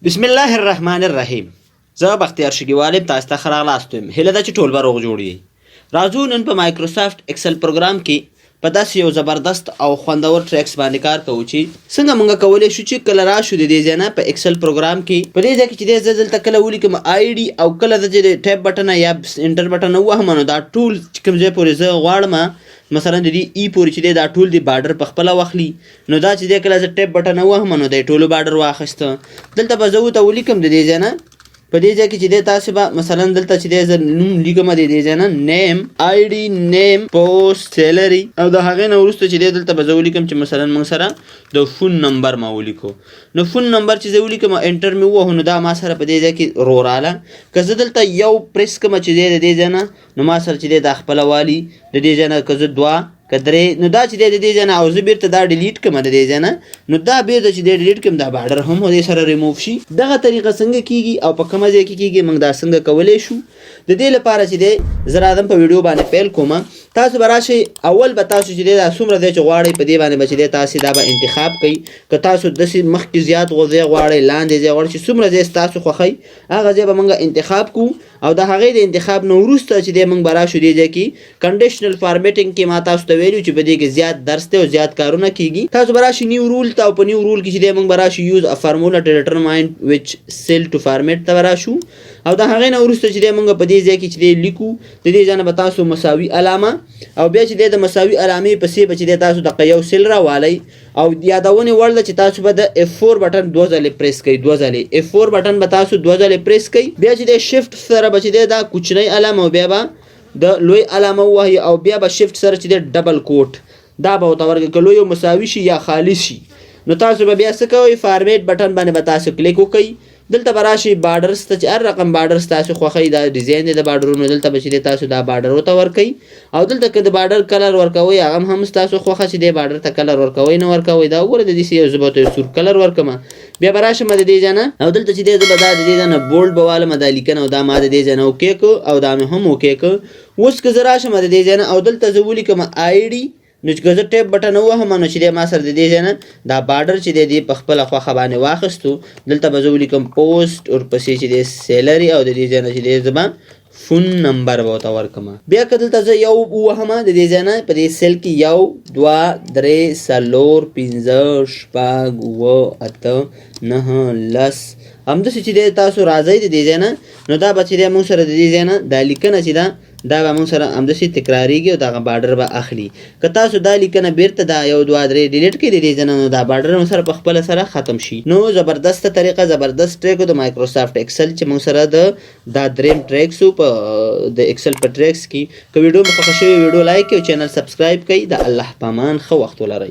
بسم الله الرحمن الرحیم. زه بختیار شګیوال یم، تاسو ته ښه راغلاست وایم. هیله ده چې ټول به روغ جوړ یې. راځو نن په مایکروسافټ اکسل پروګرام کې په داسې یو زبردست او خوندور ټریکس باندې کار کوو چې څنګه موږ کولی شو چې کله راشو د دې ځای نه په اکسل پروګرام کې په دې ځای کې چې دی زه دلته کله ولیکم آی ډي او کله زه چې ټیپ بټن یا انټر بټن ووهم نو دا ټول چې کوم ځای پورې زه غواړم مثلا د دې ای پورې چې دی دا ټول د بارډر په خپله واخلي نو دا چې دی کله زه ټیپ بټن ووهم نو دی ټولو بارډر واخیسته. دلته به زه ورته ولیکم د دې ځای نه په دې ځای کې چې دی تاسې به مثلا دلته چې دی زه نوم لیکم د دې ځای نه نیم آی ډي نیم پوسټ سیلري او د هغې نه وروسته چې دی دلته به زه ولیکم چې مثلا موږ سره د فون نمبر ما ولیکو. نو فون نمبر چې زه ولیکم انټر مې ووهو نو دا ما سره په دې ځای کې رو راله. که زه دلته یو پریس کړم چې دی د دې ځای نه نو ما سره چې دی دا خپله والي د دې ځای نه که زه دوه که درې نو دا چې دی د دې ځای نه او زه بېرته دا ډیلیټ کړم د دې ځای نه نو دا بېرته چې دی ډیلیټ کړم دا بارډر هم دې سره ریموف شي. دغه طریقه څنګه کیږي او په کومه ځای کې کیږي موږ دا څنګه کولی شو د دې لپاره چې دی زه راځم په ویډیو باندې پیل کوم. تاسو به راشئ اول به تاسو چې دی دا څومره دی چې غواړئ په دې باندې به چې دی تاسې دا به انتخاب کوئ. که تاسو داسې مخکې زیات ځای غواړئ لاندې ځای غواړئ چې څومره ځای ستاسو خوښئ هغه ځای به موږ انتخاب کوو او د هغې د انتخاب نه وروسته چې دی موږ به راشو دې ځای کې کنډیشنل فارمیټینګ کې ما تاسو ته ویلي چې په دې کې زیات درس دی او زیات کارونه کیږي. تاسو به راشئ نیو رول ته او په نیو رول کې چې دی موږ به راشو یوز ا فارمولا ټو ډیټرماین وچ سیل ټو فارمیټ ته به راشو او د هغې نه وروسته چې دی موږ په دې ځای کې چې دی لیکو د دې ځای نه به تاسو مساوي علامه او بیا چې دی د مساوي علامې پسې به چې دی تاسو دقه یو سیل راوالی او یادونې وړ ده چې تاسو به د F4 بټن دوه ځلې پریس کوئ دوه ځلې F4 بټن به تاسو دوه ځلې پریس کوئ. بیا چې دی شفټ سره به چې دی دا کوچنۍ علامه او بیا به د لوی علامه ووهئ او بیا به شفټ سره چې دی ډبل کوټ دا به ورته ورکړئ که لوی مساوي شي یا خالص شي نو تاسو به بیا څه کوئ فارمیټ بټن باندې به تاسو کلیک وکئ. دلته به راشئ بارډرس ته چې هر رقم بارډر ستاسو خوښئ دا ډیزاین دی د بارډرونو دلته به چې دی تاسو دا بارډر ورته ورکئ او دلته که د بارډر کلر ورکوئ هغه هم ستاسو خوښه چې دی بارډر ته کلر ورکوئ نه ورکوئ دا وګوره د دې یو زه به ورته سور کلر ورکړم. بیا به راشم د دې ځای نه او دلته چې دی زه به دا د دې ځای نه بولډ به والم دا لیکنه او دا ما د دې ځای نه اوکې کړو او دا مې هم اوکې کړو. اوس که زه راشم د دې ځای نه او دلته زه ولیکم آی ډي نو چې که زه ټیپ بټن ووهم نو چې دی ما سره د دې ځای نه دا بارډر چې دی په خپله خوښه باندې واخیستو. دلته به زه ولیکم پوسټ ورپسې چې دی سیلري او د دې ځای نه چې دی زه به فون نمبر به ورته ورکړم. بیا که دلته زه یو ووهم د دې ځای نه په دې سیل کې 1 2 3 4 5 6 7 8 9 10 همداسې چې دی تاسو راځئ د دې ځای نه نو دا به چې دی موږ سره د دې ځای نه دا لیکنه چې ده دا به موږ سره همداسې تکراریږي او دغه بارډر به اخلي. که تاسو دا لیکنه بیرته دا 1 2 3 ډیلیټ کړئ د دې ځای نه نو دا بارډر مو سره په خپله سره ختم شي. نو زبردسته طریقه زبردست ټریک د مایکروسافټ اکسل چې موږ سره دا دریم ټریکس په د اکسل په ټریکس کې که ویډیو مو خوښه شوې ویډیو لایک کړئ او چینل سبسکرایب کړئ. د الله په امان ښه وخت ولرئ.